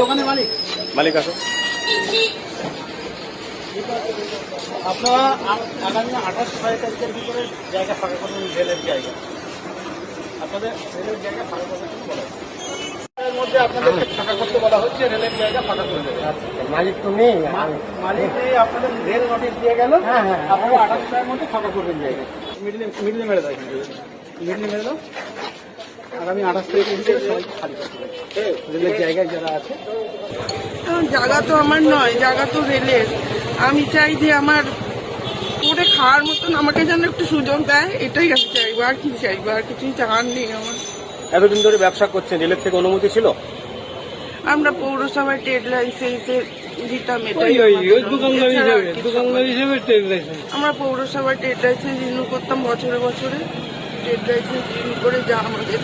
দোকানের মালিক মালিক আসো। আপনারা আগামী 28 তারিখের ভিতরে জায়গা ফাঁকা করবেন, রেলের জায়গা আপনাদের রেলের জায়গা ফাঁকা করতে বলা হচ্ছে। এর মধ্যে আপনাদেরকে ফাঁকা করতে বলা হচ্ছে, রেলের জায়গা ফাঁকা করে দেবে। মালিক তো নেই, মালিক নেই, আপনাদের রেল নোটিশ দিয়ে গেল, আপনারা 28 মধ্যে ফাঁকা করবেন জায়গা। মিডলে মেরে দাও, মিডলে মেরে দাও। আগামী 28 তারিখের ভিতরে সবাই খালি করতে হবে রেলের জায়গায় যারা আছে। জায়গা তো আমার নয়, জায়গা তো রেলের। আমি চাই যে আমার করে খাওয়ার মতন আমাকে যেন একটু সুযোগ দেয়, এটাই আমি চাইবো। আর কি চাইবো, আর কিছুই চাওয়ার নেই আমার। এতদিন ধরে ব্যবসা করছেন, রেলের থেকে অনুমতি ছিল? আমরা পৌরসভায় ট্রেড লাইসেন্সে দিতাম, এটাই আমরা পৌরসভায় ট্রেড লাইসেন্স রিনিউ করতাম বছরে বছরে। ট্রেড লাইসেন্স রিনিউ করে যা আমাদের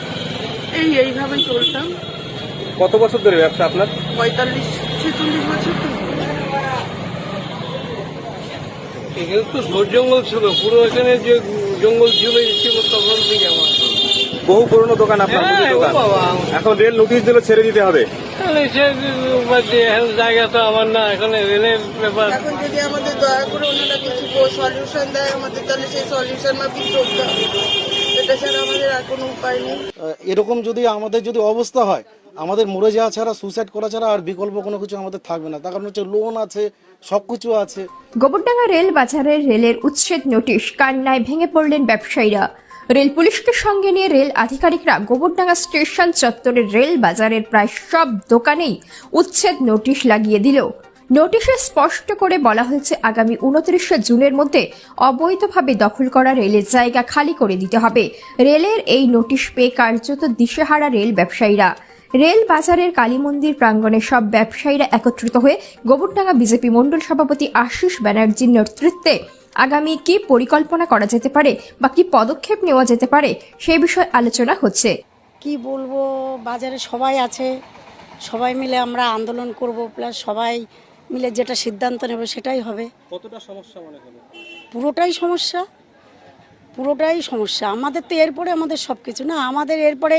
এইভাবেই চলতাম। কত বছর ধরে ব্যবসা আপনার? 45-46 বছর তো। এখানে তো ঝোর জঙ্গল ছিল, পুরো এখানে যে জঙ্গল ছিল তখন থেকে আমার বহু পুরনো দোকান আপনার, মুদি দোকান। এখন রেল নোটিশ দিলে ছেড়ে দিতে হবে। জায়গা তো আমার না, এখানে রেলের ব্যাপার। এখন যদি আমাদের দয়া করে ওনারা কিছু সলিউশন দেয় আমাদের, তাহলে সেই সলিউশন মাফিক চলতে হবে। এটা ছাড়া আমাদের আর কোনো উপায় নেই। এরকম যদি আমাদের অবস্থা হয়, আমাদের মরে যাওয়া ছাড়া, সুসাইড করা ছাড়া আর বিকল্প কোনো কিছু আমাদের থাকবে না। তার কারণ হচ্ছে লোন আছে, সবকিছু আছে। গোবরডাঙ্গা রেল বাজারের রেলের উচ্ছেদ নোটিশ কান্নায় ভেঙে পড়লেন ব্যবসায়ীরা। রেল পুলিশকে সঙ্গে নিয়ে রেল আধিকারিকরা গোবরডাঙ্গা স্টেশন চত্বরের রেল বাজারের প্রায় সব দোকানেই উচ্ছেদ নোটিশ লাগিয়ে দিল। নোটিশে স্পষ্ট করে বলা হয়েছে, আগামী 29 জুনের মধ্যে অবৈধভাবে দখল করা রেলের জায়গা খালি করে দিতে হবে। রেলের এই নোটিশ পেয়ে কার্যত দিশেহারা রেল ব্যবসায়ীরা। রেল বাজারের কালীমন্দির প্রাঙ্গণে সব ব্যবসায়ীরা একত্রিত হয়ে গোবরডাঙ্গা বিজেপি মণ্ডল সভাপতি আশিস ব্যানার্জির নেতৃত্বে আগামী কি পরিকল্পনা করা যেতে পারে বা কি পদক্ষেপ নেওয়া যেতে পারে সেই বিষয়ে আলোচনা হচ্ছে। কি বলবো, বাজারে সবাই আছে, সবাই মিলে আমরা আন্দোলন করব, প্লাস সবাই মিলে যেটা সিদ্ধান্ত নেব সেটাই হবে। কতটা সমস্যা মনে হলো? পুরোটাই সমস্যা, পুরোটাই সমস্যা। আমাদের তো এরপরে আমাদের সব কিছু না, আমাদের এরপরে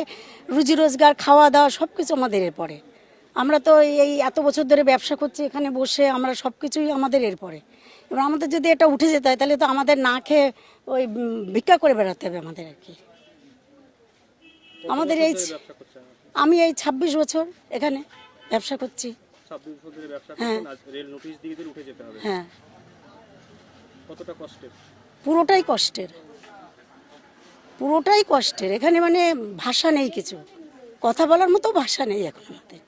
রুজি রোজগার, খাওয়া দাওয়া সব কিছু আমাদের এরপরে। আমরা তো এই এত বছর ধরে ব্যবসা করছি, এখানে বসে আমরা সব কিছুই আমাদের এরপরে। এবার আমাদের যদি এটা উঠে যেতে হয়, তাহলে তো আমাদের না খেয়ে ওই ভিক্ষা করে বেড়াতে হবে আমাদের আর কি। আমাদের আমি এই 26 বছর এখানে ব্যবসা করছি। 26 বছর ধরে ব্যবসা করছেন, আজ রেল নোটিশ দিয়ে দিলে উঠে যেতে হবে। হ্যাঁ, কতটা কষ্টের? পুরোটাই কষ্টের, পুরোটাই কষ্টের। এখানে মানে ভাষা নেই, কিছু কথা বলার মতো ভাষা নেই এখন আমাদের।